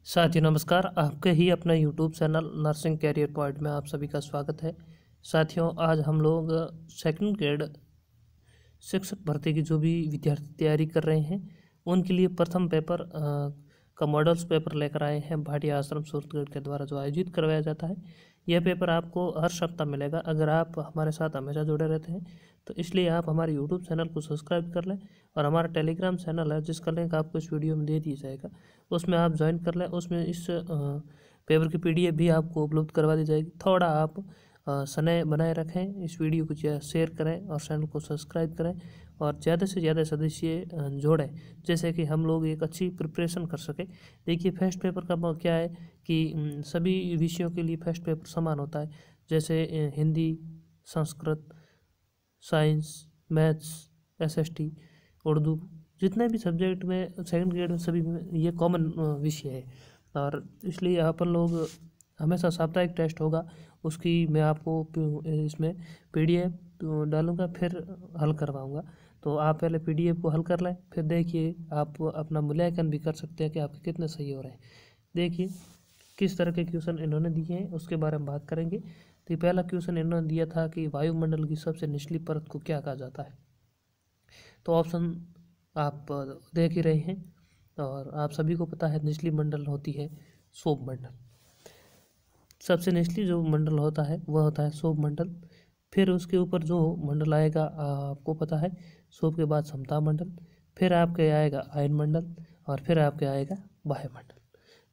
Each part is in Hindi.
साथियों नमस्कार। आपके ही अपने YouTube channel nursing career point में आप सभी का स्वागत है। साथियों आज हम लोग सेकंड ग्रेड शिक्षक भर्ती की जो भी विद्यार्थी तैयारी कर रहे हैं उनके लिए प्रथम पेपर का मॉडल्स पेपर लेकर आए हैं भाटिया आश्रम सूरतगढ़ के द्वारा जो आयोजित करवाया जाता है। यह पेपर आपको हर सप्ताह मिलेगा अगर आप हमारे साथ हमेशा जुड़े रहते हैं, तो इसलिए आप हमारे यूट्यूब चैनल को सब्सक्राइब कर लें और हमारा टेलीग्राम चैनल है जिसका लिंक आपको इस वीडियो में दे दिया जाएगा, उसमें आप ज्वाइन कर लें। उसमें इस पेपर की PDF भी आपको उपलब्ध करवा दी जाएगी। थोड़ा आप समय बनाए रखें, इस वीडियो को शेयर करें और चैनल को सब्सक्राइब करें और ज़्यादा से ज़्यादा सदस्य जोड़ें, जैसे कि हम लोग एक अच्छी प्रिपरेशन कर सकें। देखिए फर्स्ट पेपर का क्या है कि सभी विषयों के लिए फर्स्ट पेपर समान होता है, जैसे Hindi, Sanskrit, science, maths, SST, Urdu, जितने भी सब्जेक्ट में सेकंड ग्रेड में सभी में ये कॉमन विषय है। और इसलिए अपन लोग हमेशा साप्ताहिक टेस्ट होगा, उसकी मैं आपको इसमें PDF डालूंगा, फिर हल करवाऊंगा। तो आप पहले PDF को हल कर लें, फिर देखिए आप अपना मूल्यांकन भी कर सकते हैं कि आपके कितने सही हो रहे हैं। देखिए किस तरह के क्वेश्चन इन्होंने दिए हैं उसके बारे में बात करेंगे। तो पहला क्वेश्चन इन्होंने दिया था कि वायुमंडल की सबसे निचली परत को क्या कहा जाता है। तो ऑप्शन आप देख ही रहे हैं और आप सभी को पता है निचली मंडल होती है क्षोभ मंडल। सबसे निचली जो मंडल होता है वह होता है क्षोभ मंडल। फिर उसके ऊपर जो मंडल आएगा आपको पता है, क्षोभ के बाद समता मंडल, फिर आपके आएगा आयन मंडल और फिर आपके आएगा वायुमंडल।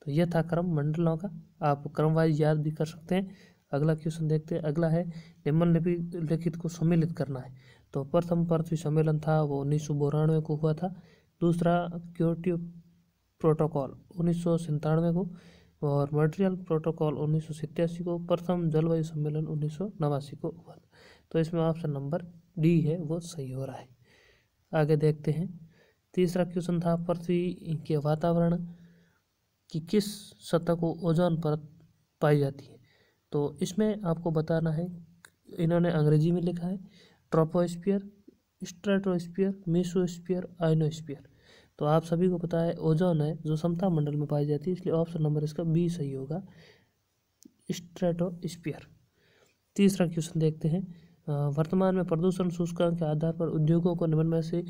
तो यह था क्रम मंडलों का, आप क्रम वाइज याद भी कर सकते हैं। अगला क्वेश्चन देखते हैं। अगला है निम्नलिखित को सम्मिलित करना है। तो प्रथम पृथ्वी सम्मेलन था वो 1992 को हुआ था। दूसरा क्योटो प्रोटोकॉल 1997 को और मॉन्ट्रियल प्रोटोकॉल 1987 को। प्रथम जलवायु सम्मेलन 1989 को हुआ था। तो इसमें ऑप्शन नंबर डी है वो सही हो रहा है। आगे देखते हैं। तीसरा क्वेश्चन था पृथ्वी के वातावरण की किस सतह को ओजोन परत पाई जाती है। तो इसमें आपको बताना है, इन्होंने अंग्रेजी में लिखा है ट्रोपोस्फीयर, स्ट्रेटोस्फीयर, मेसोस्फीयर, आयनोस्फीयर। तो आप सभी को पता है ओजोन है जो समता मंडल में पाई जाती है, इसलिए ऑप्शन नंबर इसका बी सही होगा, स्ट्रेटोस्फीयर। तीसरा क्वेश्चन देखते हैं। वर्तमान में प्रदूषण सूचकांक के आधार पर उद्योगों को निम्न में से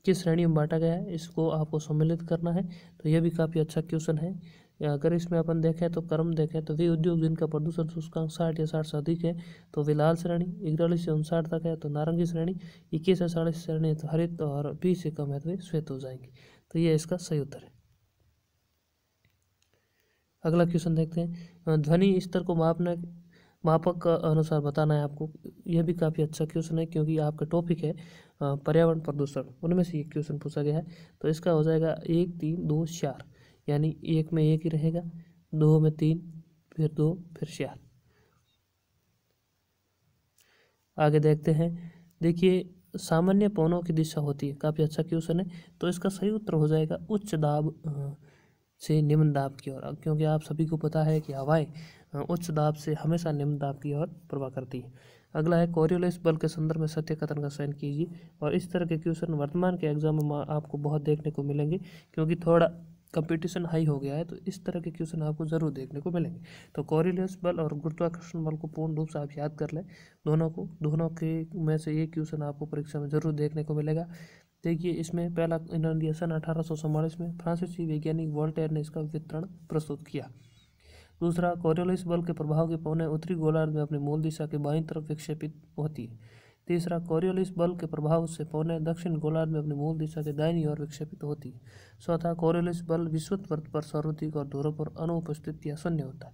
किस श्रेणी में बांटा गया है, इसको आपको सम्मिलित करना है। तो यह भी काफ़ी अच्छा क्वेश्चन है। अगर इसमें अपन देखें तो क्रम देखें तो वे उद्योग जिनका प्रदूषण सूचकांक 60 या 60 से अधिक है तो वे लाल श्रेणी, 41 से 59 तक है तो नारंगी श्रेणी, 21 से 40 श्रेणी है तो हरित और 20 से कम है तो वे श्वेत हो जाएंगे। तो ये इसका सही उत्तर है। अगला क्वेश्चन देखते हैं। ध्वनि स्तर को मापक का अनुसार बताना है आपको। यह भी काफ़ी अच्छा क्वेश्चन है क्योंकि आपका टॉपिक है पर्यावरण प्रदूषण, उनमें से एक क्वेश्चन पूछा गया है। तो इसका हो जाएगा 1, 3, 2, 4, यानी 1 में 1 ही रहेगा, 2 में 3, फिर 2, फिर 4। आगे देखते हैं। देखिए सामान्य पवनों की दिशा होती है, काफ़ी अच्छा क्वेश्चन है। तो इसका सही उत्तर हो जाएगा उच्च दाब से निम्न दाब की ओर, क्योंकि आप सभी को पता है कि हवाएं उच्च दाब से हमेशा निम्न दाब की ओर प्रवाह करती है। अगला है कोरियोलिस बल के संदर्भ में सत्य कथन का चयन कीजिए। और इस तरह के क्वेश्चन वर्तमान के एग्जाम में आपको बहुत देखने को मिलेंगे क्योंकि थोड़ा कंपटीशन हाई हो गया है, तो इस तरह के क्वेश्चन आपको ज़रूर देखने को मिलेंगे। तो कोरियोलिस बल और गुरुत्वाकर्षण बल को पूर्ण रूप से आप याद कर लें, दोनों के में से एक क्वेश्चन आपको परीक्षा में जरूर देखने को मिलेगा। देखिए इसमें पहला इन्होंने दिया सन 1844 में फ्रांसीसी वैज्ञानिक वोल्टेयर ने इसका विवरण प्रस्तुत किया। दूसरा कोरियोलिस बल के प्रभाव की पवनें उत्तरी गोलार्ध में अपनी मूल दिशा के बाईं तरफ विक्षेपित होती है। तीसरा कोरियोलिस बल के प्रभाव से पवनें दक्षिण गोलार्ध में अपनी मूल दिशा के दाहिनी ओर विक्षेपित होती है। चौथा कोरियोलिस बल विषुवत वृत्त पर सर्वाधिक और ध्रुव पर अनुपस्थित या शून्य होता है।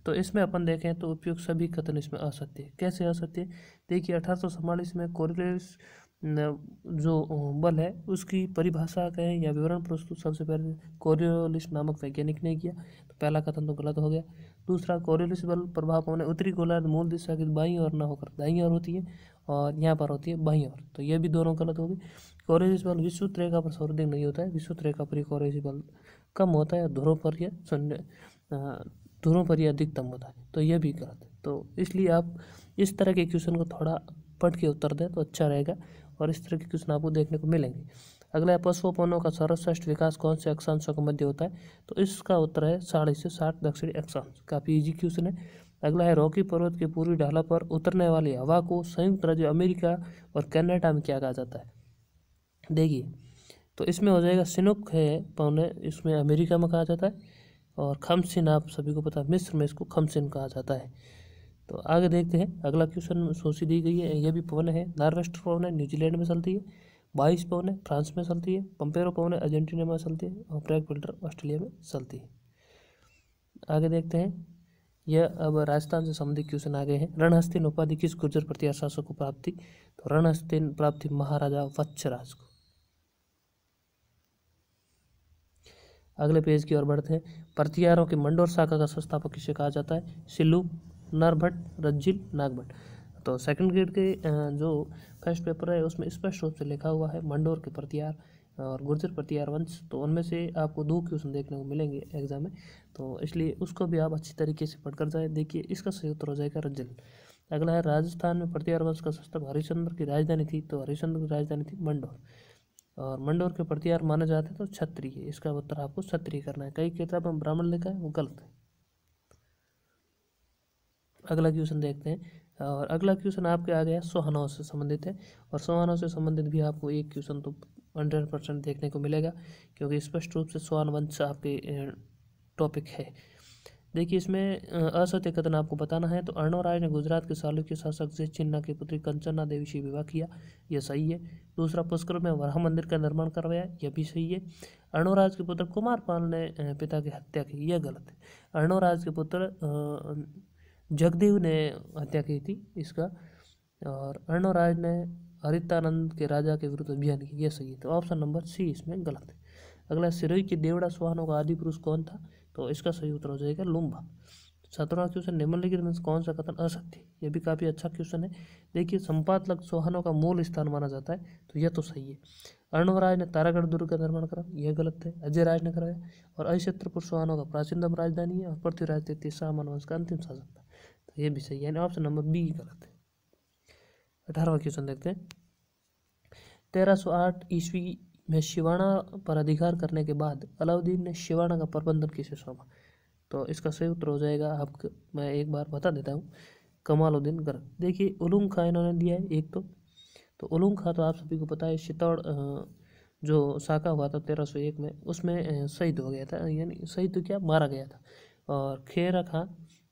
तो इसमें अपन देखें तो उपयुक्त सभी कथन इसमें असत्य है। कैसे असत्य है? देखिए 1844 में कोरियोलिस जो बल है उसकी परिभाषा कहें या विवरण प्रस्तुत सबसे पहले कोरियोलिस नामक वैज्ञानिक ने किया, तो पहला कथन तो गलत हो गया। दूसरा कोरियोलिस बल प्रभाव पवनें उत्तरी गोलार्ध मूल दिशा की बाईं ओर न होकर दाईं ओर होती है और यहाँ पर होती है बाईं ओर, तो ये भी दोनों गलत हो गए। कोरियोलिस बल विषुवत रेखा पर सर्वाधिक नहीं होता है, विषुवत रेखा पर कोरियोलिस बल कम होता है, ध्रुव पर या शून्य ध्रुव पर या अधिकतम होता है, तो यह भी गलत है। तो इसलिए आप इस तरह के क्वेश्चन को थोड़ा पढ़ के उत्तर दें तो अच्छा रहेगा और इस तरह के क्वेश्चन आपको देखने को मिलेंगे। अगला है पशुओं पवनों का सर्वश्रेष्ठ विकास कौन से अक्षांशों के मध्य होता है? तो इसका उत्तर है 60 से 60 दक्षिणी अक्षांश। काफ़ी इजी क्वेश्चन है। अगला है रॉकी पर्वत के पूर्वी ढाला पर उतरने वाली हवा को संयुक्त राज्य अमेरिका और कनाडा में क्या कहा जाता है? देखिए, तो इसमें हो जाएगा सिनुक है पवने, इसमें अमेरिका में कहा जाता है, और खमसिन आप सभी को पता है मिस्र में इसको खमसिन कहा जाता है। तो आगे देखते हैं अगला क्वेश्चन। सूची दी गई है, यह भी पवन है। नार्वेस्टर पवन है, न्यूजीलैंड में चलती है। बाइस पवन है, फ्रांस में चलती है। पंपेरो पवन है, अर्जेंटीना में चलती है। और ब्रैक बिल्डर ऑस्ट्रेलिया में चलती है। आगे देखते हैं, यह अब राजस्थान से संबंधित क्वेश्चन आ गए हैं। रणहस्तिन उपाधि किस गुर्जर प्रतिहार शासक को प्राप्त थी? तो रणहस्तिन प्राप्त थी महाराजा वत्सराज को। अगले पेज की ओर बढ़ते हैं। प्रतिहारों की मंडोर शाखा का संस्थापक किसे कहा जाता है? सिल्लू, नरभट्ट, रज्जिल, नागभट्ट। तो सेकंड ग्रेड के जो फर्स्ट पेपर है उसमें स्पष्ट रूप से लिखा हुआ है मंडोर के प्रतिहार और गुर्जर प्रतिहार वंश। तो उनमें से आपको 2 क्वेश्चन देखने को मिलेंगे एग्जाम में, तो इसलिए उसको भी आप अच्छी तरीके से पढ़कर जाए। देखिए, इसका सही उत्तर हो जाएगा रज्जिल। अगला है राजस्थान में प्रतिहार वंश का संस्थापक हरिश्चंद्र की राजधानी थी। तो हरिश्चंद्र की राजधानी थी मंडोर, और मंडोर के प्रतिहार माने जाते हैं तो क्षत्रिय। इसका उत्तर आपको क्षत्रिय करना है। कई किताब में ब्राह्मण लिखा है, वो गलत है। अगला क्वेश्चन देखते हैं, और अगला क्वेश्चन आपके आ गया सोहानों से संबंधित है, और सोहानों से संबंधित भी आपको एक क्वेश्चन तो 100% देखने को मिलेगा, क्योंकि स्पष्ट रूप से सोहान वंश आपके टॉपिक है। देखिए, इसमें असत्य कथन आपको बताना है। तो अर्णवराय ने गुजरात के चालुक्य शासक से चिन्ना की पुत्री कंचना देवी से विवाह किया, यह सही है। दूसरा, पुष्कर में वराह मंदिर का निर्माण करवाया, यह भी सही है। अर्णवराज के पुत्र कुमारपाल ने पिता की हत्या की, यह गलत है। अर्णवराज के पुत्र जगदेव ने हत्या की थी इसका, और अर्णवराज ने हरितानंद के राजा के विरुद्ध अभियान किया, यह सही है। तो ऑप्शन नंबर सी इसमें गलत है। अगला, सिरोही के देवड़ा सोहानों का आदि पुरुष कौन था? तो इसका सही उत्तर हो जाएगा लुम्बा। 17वां क्वेश्चन, निम्नलिखित में कौन सा कथन असत्य है? यह भी काफ़ी अच्छा क्वेश्चन है। देखिए, संपात लग सोहानों का मूल स्थान माना जाता है, तो यह तो सही है। अर्णवराज ने तारागढ़ दुर्ग का निर्माण करा, यह गलत है। अजय राज ने कराया। और अहिछत्रपुर सोहानों का प्राचीनतम राजधानी है, और पृथ्वीराज तृतीय शाहमान वंश का अंतिम शासक था, तो यह भी सही है। यानी ऑप्शन नंबर बी गलत है। 18वां क्वेश्चन देखते हैं। 1308 ईस्वी में शिवाना पर अधिकार करने के बाद अलाउद्दीन ने शिवाना का प्रबंधन किसे सौंपा? तो इसका सही उत्तर हो जाएगा आपको, मैं एक बार बता देता हूँ, कमालुद्दीन गर्ग। देखिए, उलूम खां इन्होंने दिया है एक, तो उलूम खां तो आप सभी को पता है चित्तौड़ जो साका हुआ था 1301 में, उसमें शहीद हो गया था, यानी शहीद तो क्या, मारा गया था। और खेरा खां,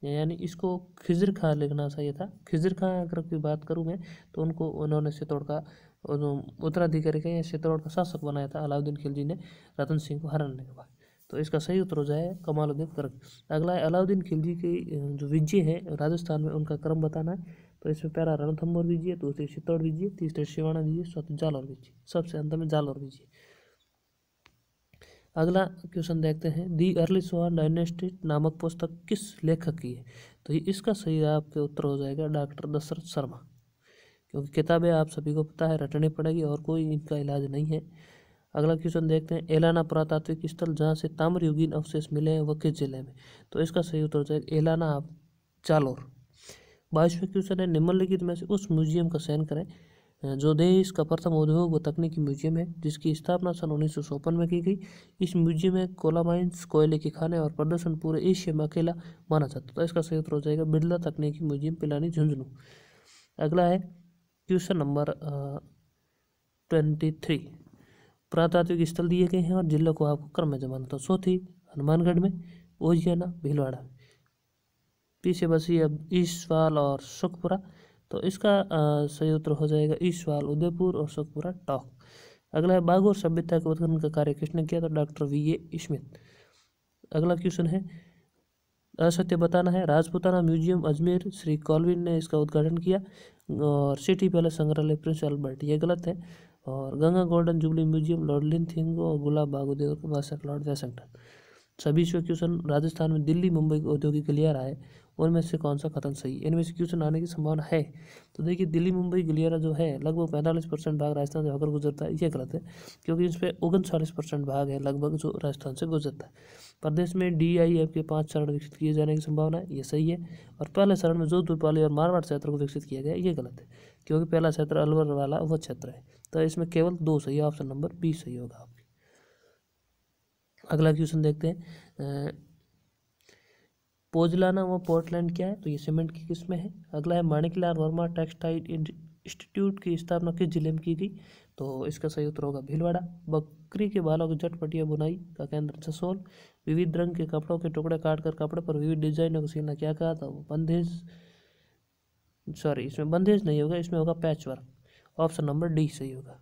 यानी इसको खिजर खां लिखना चाहिए था। खिजर खां अगर की बात करूँ मैं, तो उनको उन्होंने चित्तौड़ का उत्तराधिकारी का या चित्तौड़ का शासक बनाया था अलाउद्दीन खिलजी ने रतन सिंह को हराने के बाद। तो इसका सही उत्तर हो जाए कमालुद्दीन गर्ग। अगला है अलाउद्दीन खिलजी की जो विजय है राजस्थान में, उनका क्रम बताना है। तो इसमें पहला रणथंभौर विजय, दूसरी चित्तौड़ विजय, तीसरे शिवाना विजय, चौथा जालौर विजय, सबसे अंत में जालौर विजय। अगला क्वेश्चन देखते हैं, दी अर्ली सोहान डायनेस्टी नामक पुस्तक किस लेखक की है? तो इसका सही आपके उत्तर हो जाएगा डॉक्टर दशरथ शर्मा, क्योंकि किताबें आप सभी को पता है रटनी पड़ेगी और कोई इनका इलाज नहीं है। अगला क्वेश्चन देखते हैं, एलाना पुरातात्विक स्थल जहाँ से ताम्रयुगीन अवशेष मिले हैं वह किस जिले में? तो इसका सही उत्तर हो जाएगा एलाना आप जालौर। 22वां क्वेश्चन है, निम्नलिखित में से उस म्यूजियम का चयन करें जो देश का प्रथम उद्योग व तकनीकी म्यूजियम है, जिसकी स्थापना सन 1954 में की गई। इस म्यूजियम में कोला माइंस, कोयले के खाने और प्रदर्शन पूरे एशिया में अकेला माना जाता है। तो इसका सही उत्तर हो जाएगा बिरला तकनीकी म्यूजियम पिलानी झुंझुनू। अगला है क्वेश्चन नंबर 23, पुरातात्विक स्थल दिए गए हैं और जिलों को आपको क्रम में जमाना। तो चौथी हनुमानगढ़ में, ओजियाना भीलवाड़ा में, पीछे बसी अब ईसवाल और सुखपुरा। तो इसका सही उत्तर हो जाएगा ईसवाल उदयपुर और सुखपुरा टॉक। अगला है बागोर सभ्यता के उत्खनन का कार्य किसने किया? तो डॉक्टर वी.ए. स्मिथ। अगला क्वेश्चन है, असत्य बताना है। राजपूताना म्यूजियम अजमेर, श्री कॉलविन ने इसका उद्घाटन किया। और सिटी पैलेस संग्रहालय प्रिंस अल्बर्ट, ये गलत है। और Ganga Golden Jubilee Museum Lord Linlithgow और गुलाब बाग उद्योग के बादशाह लॉर्ड वेलिंगटन। 26वां क्वेश्चन, राजस्थान में दिल्ली मुंबई औद्योगिक गलियारा है, उनमें से कौन सा कथन सही है? इनमें से क्वेश्चन आने की संभावना है। तो देखिए, दिल्ली मुंबई गलियारा जो है लगभग 45% भाग राजस्थान से होकर गुजरता है, ये गलत है, क्योंकि इस पर 39% भाग है लगभग जो राजस्थान से गुजरता है। प्रदेश में DIF के 5 चरण विकसित किए जाने की संभावना है, ये सही है। और पहले चरण में जोधपुर, पाली और मारवाड़ क्षेत्र को विकसित किया गया, ये गलत है। क्योंकि पहला क्षेत्र अलवर वाला वो क्षेत्र है। तो इसमें केवल 2 सही है, ऑप्शन नंबर बी सही होगा आपकी। अगला क्वेश्चन देखते हैं, पोजलाना व पोर्टलैंड क्या है, तो ये सीमेंट की किस्में है। अगला है माणिकलाल वर्मा टेक्सटाइल इंस्टीट्यूट की स्थापना किस जिले में की गई, तो इसका सही उत्तर होगा भीलवाड़ा। बकरी के बालों की झटपटिया बुनाई का केंद्र जसोल। विविध रंग के कपड़ों के टुकड़े काटकर कपड़े पर विविध डिजाइनों को सीना क्या कहा था, वो बंदेज, सॉरी इसमें बंदेज नहीं होगा, इसमें होगा patch work. Option number D सही होगा।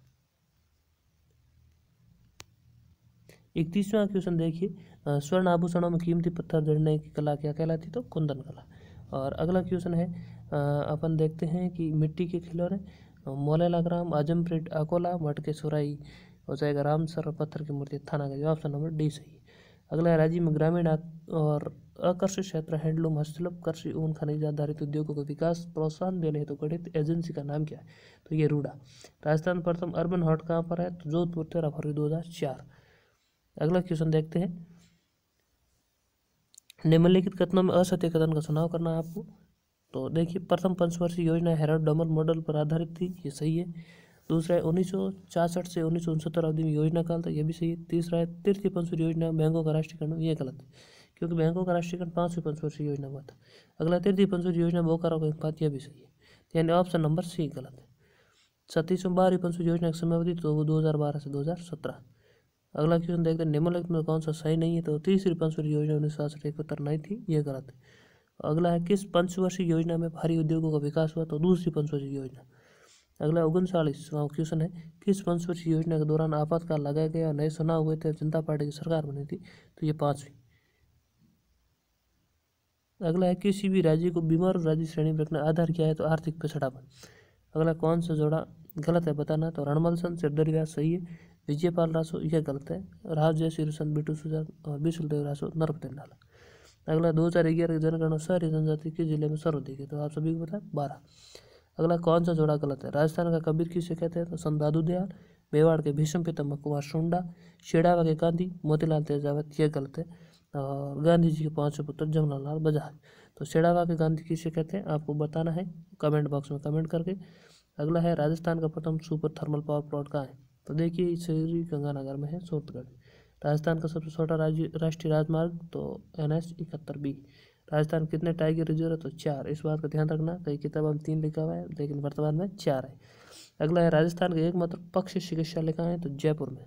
31वां क्वेश्चन देखिए, स्वर्ण आभूषणों में कीमती पत्थर जड़ने की कला क्या कहलाती, तो कुंदन कला। और अगला क्वेश्चन है, अपन देखते हैं कि मिट्टी के खिलौने, मोलेला ग्राम, आजमप्रीत अकोला, मटके सुराई हो जाएगा रामसर, पत्थर की मूर्ति थाना का। ऑप्शन नंबर डी सही। अगला है राज्य में ग्रामीण और आकर्षित क्षेत्र हैंडलूम, हस्तशिल्प, कृषि, ऊन, खनिज आधारित उद्योगों को विकास प्रोत्साहन देने हेतु गठित एजेंसी का नाम क्या है, तो ये रूडा। राजस्थान प्रथम अर्बन हॉट कहाँ पर है, तो जोधपुर 13 फरवरी 2004। अगला क्वेश्चन देखते हैं, निम्नलिखित कथनों में असत्य कथन का चुनाव करना है आपको। तो देखिए, प्रथम पंचवर्षीय योजना हैरोल्ड डमर मॉडल पर आधारित थी, ये सही है। दूसरा है 1966 से 1969 अवधि में योजना काल था, यह भी सही है। तीसरा है तृतीय पंचवर्षीय योजना बैंकों का राष्ट्रीयकरण, ये गलत है, क्योंकि बैंकों का राष्ट्रीयकरण 5वीं पंचवर्षीय योजना हुआ था। अगला तृतीय पंचवर्षीय योजना बोकारो का हिमपात, यह भी सही है, यानी ऑप्शन नंबर सी गलत है। 37वीं 12वीं पंचवर्षीय योजना की समयावधि तो वो 2012 से 2017। अगला क्वेश्चन देखते हैं, निम्नलिखित में कौन सा सही नहीं है, तो तीसरी पंचवर्षीय योजना 1961 नहीं थी, ये गलत है। अगला है किस पंचवर्षीय योजना में भारी उद्योगों का विकास हुआ, तो दूसरी पंचवर्षीय योजना। अगला 39वां क्वेश्चन है, किस पंचवर्षीय योजना के दौरान आपातकाल लगाया गया और नए चुनाव हुए थे, जनता पार्टी की सरकार बनी थी, तो ये 5वीं। अगला है किसी भी राज्य को बीमार और राज्य श्रेणी में रखना आधार क्या है, तो आर्थिक पिछड़ापन। अगला कौन सा जोड़ा गलत है बताना, तो रणमल सन सिरदरी व्यास सही है, विजयपाल रासो यह गलत है, राव जय सिरसन बिटू सुजान और बिशुलदेव रासो नरपते नाला। अगला 2011 की जनगणना शहरी जनजाति के जिले में सर्वाधिक है, तो आप सभी को पता है 12। अगला कौन सा जोड़ा गलत है, राजस्थान का कबीर किसे कहते हैं, तो संत दादू दयाल, मेवाड़ के भीष्म पितामह कुमार शुंडा, शेड़ावा के गांधी मोतीलाल तेजावत, यह गलत है। और गांधी जी के 5 पुत्र जमनालाल लाल बजाज। तो शेड़ावा के गांधी किसे कहते हैं, आपको बताना है कमेंट बॉक्स में कमेंट करके। अगला है राजस्थान का प्रथम सुपर थर्मल पावर प्लांट कहाँ है, तो देखिए श्री गंगानगर में है, सूरतगढ़। राजस्थान का सबसे छोटा राष्ट्रीय राजमार्ग, तो NH 71B। राजस्थान कितने टाइगर रिजर्व है, तो 4। इस बात का ध्यान रखना, कई किताबों में 3 लिखा हुआ है, लेकिन वर्तमान में 4 है। अगला है राजस्थान का एकमात्र पक्षी चिकित्सालय कहाँ है, तो जयपुर में।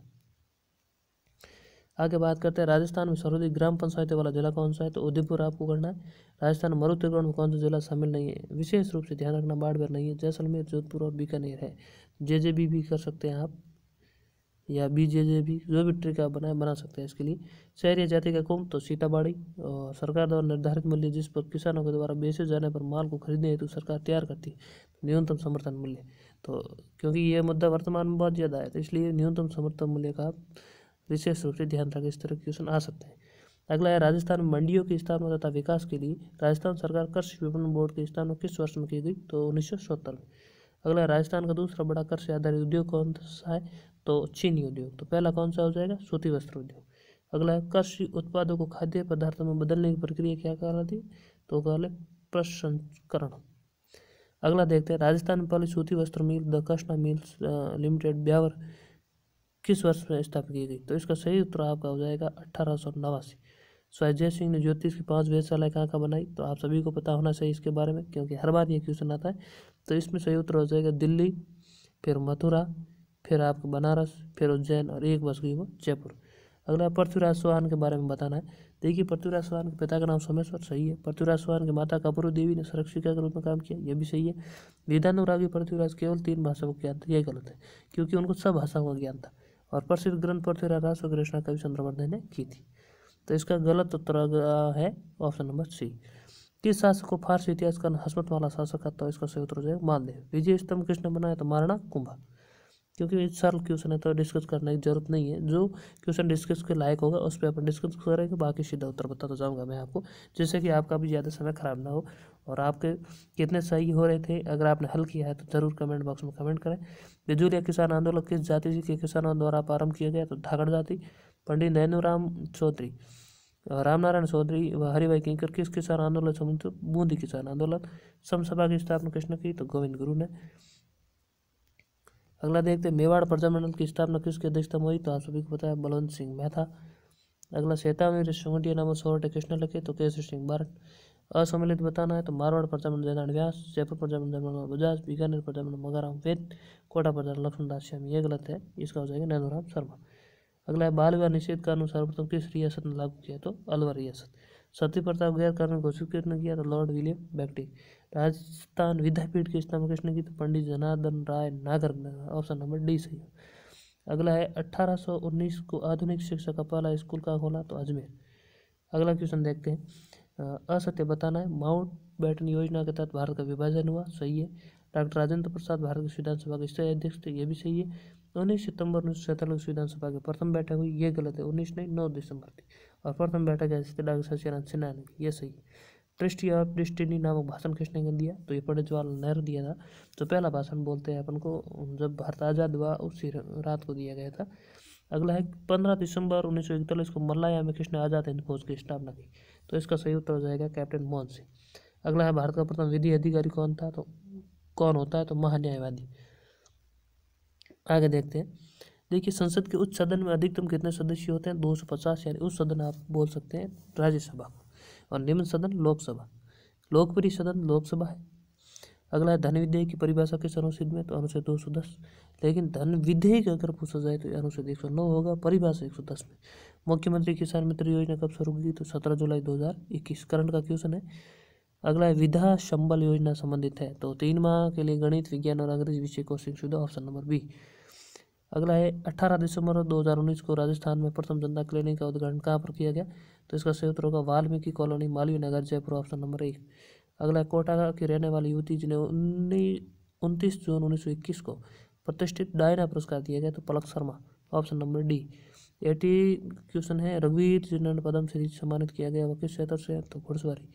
आगे बात करते हैं, राजस्थान में सर्वाधिक ग्राम पंचायतें वाला जिला कौन सा है, तो उदयपुर आपको करना है। राजस्थान मरु त्रिकोण में कौन सा जिला शामिल नहीं है, विशेष रूप से ध्यान रखना बाड़मेर नहीं है, जैसलमेर, जोधपुर और बीकानेर है। JJB भी कर सकते हैं आप, या BJJ भी, जो भी ट्रिक आप बना सकते हैं इसके लिए। शहरी जाति का कुंभ, तो सीताबाड़ी। और सरकार द्वारा निर्धारित मूल्य जिस पर किसानों के द्वारा बेचे जाने पर माल को खरीदने हेतु सरकार तैयार करती है, न्यूनतम समर्थन मूल्य। तो क्योंकि ये मुद्दा वर्तमान में बहुत ज़्यादा है, तो इसलिए न्यूनतम समर्थन मूल्य का आप विशेष रूप से ध्यान रखें, इस तरह के क्वेश्चन आ सकते हैं। अगला है राजस्थान में मंडियों की स्थापना तथा विकास के लिए राजस्थान सरकार कृषि विपणन बोर्ड की स्थापना किस वर्ष में की गई, तो 1970 में। अगला राजस्थान का दूसरा बड़ा कृषि आधारित उद्योग कौन सा है, तो चीनी उद्योग। तो पहला कौन सा हो जाएगा, सूती वस्त्र उद्योग। अगला है कृषि उत्पादों को खाद्य पदार्थों में बदलने की प्रक्रिया क्या कहलाती है, तो कहले प्रसंस्करण। अगला देखते हैं, राजस्थान में पहली सूती वस्त्र mill The Krishna Mills Limited Beawar किस वर्ष में स्थापित की गई, तो इसका सही उत्तर आपका हो जाएगा 1889। स्वजय सिंह ने ज्योतिष की 5 वेधशालाएं कहाँ का बनाई, तो आप सभी को पता होना चाहिए इसके बारे में, क्योंकि हर बार ये क्वेश्चन आता है। तो इसमें सही उत्तर हो जाएगा दिल्ली, फिर मथुरा, फिर आपको बनारस, फिर उज्जैन और एक बस गई वो जयपुर। अगला पृथ्वीराज चौहान के बारे में बताना है। देखिए, पृथ्वीराज चौहान के पिता का नाम सोमेश्वर, सही है। पृथ्वीराज चौहान की माता कपूर देवी ने संरक्षिका के रूप में काम किया, यह भी सही है। वेदानुरागी पृथ्वीराज केवल 3 भाषाओं को ज्ञान था, यह गलत है, क्योंकि उनको सब भाषाओं का ज्ञान था। और प्रसिद्ध ग्रंथ पृथ्वीराज रास की रचना कवि चंद्रवर्धन ने की थी। तो इसका गलत उत्तर है ऑप्शन नंबर सी। किस शासक को फारसी इतिहास का हसमत वाला शासक आता है, इसका सही उत्तर हो जाएगा मालदेव। विजय स्तंभ किसने बनाया, तो महाराणा कुंभा। क्योंकि इस साल क्वेश्चन है तो डिस्कस करने की जरूरत नहीं है, जो क्वेश्चन डिस्कस के लायक होगा उस पर अपन डिस्कस करेंगे, बाकी सीधा उत्तर बताता जाऊंगा मैं आपको, जिससे कि आपका भी ज़्यादा समय खराब ना हो। और आपके कितने सही हो रहे थे, अगर आपने हल किया है तो ज़रूर कमेंट बॉक्स में कमेंट करें। बिजुलिया किसान आंदोलन किस जाति के किसानों द्वारा प्रारंभ किया गया, तो धागड़ जाति। पंडित नैनूराम चौधरी, रामनारायण चौधरी व हरिभाई किंकर किस किसान आंदोलन से संबंधित, बूंदी किसान आंदोलन। समसभा की स्थापना किसने की, तो गोविंद गुरु ने। अगला देखते हैं मेवाड़ प्रजामंडल की स्थापना किसकी अध्यक्षता में हुई, तो आप सभी को पता है बलवंत सिंह मेहता। अगला शैतावनी सोंगटिया नामक सोरठे किसने लिखे, तो केसरी सिंह बारट। असम्मिलित बताना है तो मारवाड़ प्रजामंडल जयनारायण व्यास, जयपुर प्रजामंडल जयनारायण बजाज, बीकानेर प्रजामंडल मगाराम वेद, कोटा प्रजामंडल लक्ष्मणदास श्यामी। ये गलत है, इसका हो जाएगा नैनूराम शर्मा। अगला है बाल विवाह निषेध कानून सर्वप्रथम किस रियासत ने लागू किया, तो अलवर रियासत। सती प्रथा गैर कानूनी घोषित किसने किया, तो लॉर्ड विलियम बेंटिक। राजस्थान विद्यापीठ की स्थापना किसने की, तो पंडित जनार्दन राय नागर। ऑप्शन नंबर डी सही है। अगला है 1819 को आधुनिक शिक्षा का पहला स्कूल का खोला, तो अजमेर। अगला क्वेश्चन देखते हैं, असत्य बताना है माउंट बैटन योजना के तहत भारत का विभाजन हुआ, सही है। डॉक्टर राजेंद्र प्रसाद भारत की विधानसभा के स्थायी अध्यक्ष थे, ये भी सही है। 19 सितंबर 1947 विधानसभा की प्रथम बैठक हुई, ये गलत है, 19 नहीं 9 दिसंबर थी। और प्रथम बैठक ऐसे डॉक्टर सत्यानंद सिन्हा ने की, ये सही है। ट्रस्टी ऑफ डेस्टिनी नामक भाषण किसने दिया, तो ये पंडित जवाहरलाल नेहरू दिया था। तो पहला भाषण बोलते हैं अपन को जब भारत आज़ाद हुआ उसी रात को दिया गया था। अगला है 15 दिसंबर 1941 को मल्लाया में किसने आज़ाद हिंद फौज की स्थापना की, तो इसका सही उत्तर हो जाएगा कैप्टन मोहन सिंह। अगला है भारत का प्रथम विधि अधिकारी कौन था, तो कौन होता है, तो महान्यायवादी। आगे देखते हैं, देखिए संसद के उच्च सदन में अधिकतम कितने सदस्य होते हैं, 250, यानी उच्च सदन आप बोल सकते हैं राज्यसभा को, और निम्न सदन लोकसभा। लोकप्रिय सदन लोकसभा है। अगला है धन विधेयक की परिभाषा किस अनुच्छेद में, तो अनुच्छेद 210। लेकिन धन विधेयक अगर पूछा जाए तो अनुच्छेद 109 होगा, परिभाषा 110 में। मुख्यमंत्री किसान मित्र योजना कब शुरू की, तो 17 जुलाई 2021 करंट का क्वेश्चन है। अगला है विधा संबल योजना संबंधित है, तो 3 माह के लिए गणित विज्ञान और अंग्रेजी विषय कोचिंग सुविधा, ऑप्शन नंबर बी। अगला है 18 दिसंबर 2019 को राजस्थान में प्रथम जनता क्लिनिक का उद्घाटन कहाँ पर किया गया, तो इसका सही उत्तर होगा Valmiki colony, Malviya Nagar, Jaipur, option number 1। अगला कोटा की रहने वाली युवती जिन्हें 29 जून 1921 को प्रतिष्ठित डायना पुरस्कार दिया गया, तो Palak Sharma, option number D. 80 question है, रघुवीर जिन्होंने पद्मश्री सम्मानित किया गया वो किस क्षेत्र से है, तो घुड़सवारी।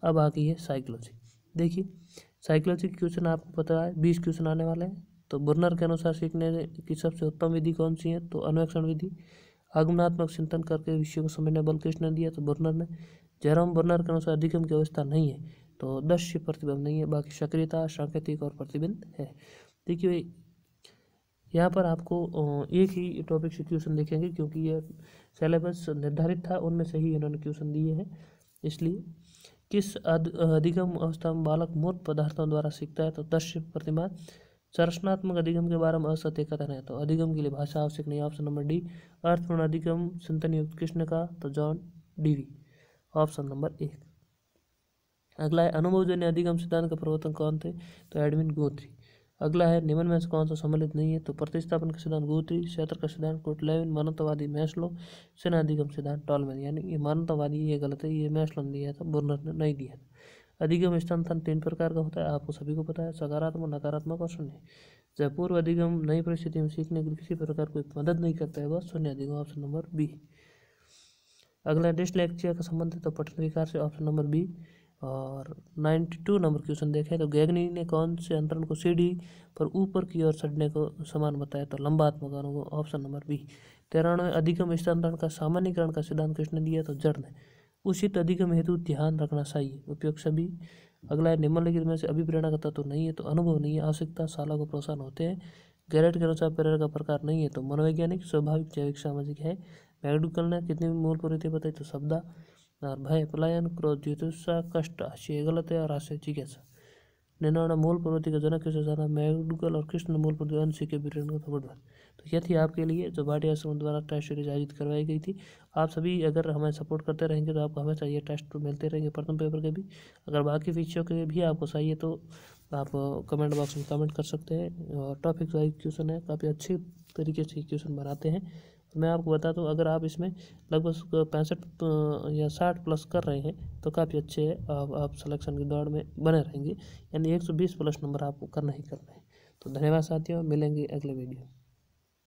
अब आ गई है साइकोलॉजी। देखिए साइकोलॉजी के क्वेश्चन आपको पता है 20 क्वेश्चन आने वाले हैं। तो बुर्नर के अनुसार सीखने की सबसे उत्तम विधि कौन सी है, तो अन्वेषण विधि। आगमनात्मक चिंतन करके विषय को समझने बल किसने दिया, तो बुर्नर ने। जेरोम बुर्नर के अनुसार अधिगम की अवस्था नहीं है, तो दृश्य प्रतिबिंब नहीं है, बाकी सक्रियता, सांकेतिक और प्रतिबिंब है। देखिए यहाँ पर आपको एक ही टॉपिक से क्वेश्चन देखेंगे क्योंकि यह सिलेबस निर्धारित था, उनमें से ही इन्होंने क्वेश्चन दिए हैं। इसलिए किस अधिगम अवस्था में बालक मूर्त पदार्थों द्वारा सीखता है, तो दृश्य प्रतिमा। संरचनात्मक अधिगम के बारे में असत्य कथन है, तो अधिगम के लिए भाषा आवश्यक नहीं, ऑप्शन नंबर डी। अर्थपूर्ण अधिगम चिंतन युक्त किसने कहा, तो जॉन डीवी, ऑप्शन नंबर 1। अगला है अनुभवजन्य अधिगम सिद्धांत का प्रवर्तक कौन थे, तो एडविन गुथ्री। अगला है निम्न में से कौन सा सम्मिलित नहीं है, तो प्रतिस्थापन का सिद्धांत गुथ्री, क्षेत्र का सिद्धांत कोटलेविन, मानवतावादी मैस्लो, सेना अधिगम सिद्धांत टॉलमैन। यानी ये मानवतावादी ये गलत है, ये मैस्लो ने दिया था, बुर्नर ने नहीं दिया था। अधिगम स्थानांतरण 3 प्रकार का होता है, आपको सभी को पता है, सकारात्मक, नकारात्मक और शून्य। जब पूर्व अधिगम नई परिस्थिति में सीखने के लिए किसी प्रकार कोई मदद नहीं करता है वह शून्य अधिगम, ऑप्शन नंबर बी। अगला डिस्लेक्सिया का संबंध है, तो पठन विकार से, ऑप्शन नंबर बी। और 92 नंबर क्वेश्चन देखें तो गैगनी ने कौन से अंतरण को सीढ़ी पर ऊपर की ओर चढ़ने को समान बताया, तो लंबात्मक अणु, ऑप्शन नंबर बी। 93 अधिगम स्थानांतरण का सामान्यीकरण का सिद्धांत किसने दिया, तो जड़ ने। उचित अधिगम हेतु ध्यान रखना चाहिए, उपयोग सभी। अगला है निम्नलिखित में से अभिप्रेरणा का तत्व नहीं है, तो अनुभव नहीं है, आवश्यकता, शाला को प्रोत्साहन होते हैं। गैरेट के अनुसार प्रेरणा का प्रकार नहीं है, तो मनोवैज्ञानिक, स्वाभाविक, जैविक, सामाजिक है। मैकडूगल ने कितनी मूल प्रवृत्ति बताई, तो शब्दा और भय, पलायन, क्रोध, जिज्ञासा, कष्ट, हास्य गलत है, और हास्य जिज्ञासा। 99 मूल प्रवृत्ति का जनक किसे जाना, मैकडूगल और कृष्ण मूल प्रवृत्ति अनसी के बीरण का खबरदार। तो यह थी आपके लिए जो भाटिया आश्रम द्वारा टेस्ट सीरीज आयोजित करवाई गई थी। आप सभी अगर हमें सपोर्ट करते रहेंगे तो आपको हमेशा ये टेस्ट मिलते रहेंगे प्रथम पेपर के भी। अगर बाकी विषयों के भी आपको चाहिए तो आप कमेंट बॉक्स में कमेंट कर सकते हैं। और टॉपिक वाइज क्वेश्चन है, काफ़ी अच्छे तरीके से क्वेश्चन बनाते हैं। मैं आपको बता दूं अगर आप इसमें लगभग 65 या 60 प्लस कर रहे हैं तो काफ़ी अच्छे है, आप सिलेक्शन की दौड़ में बने रहेंगे। यानी 120 प्लस नंबर आपको करना ही करना है। तो धन्यवाद साथियों, मिलेंगे अगले वीडियो।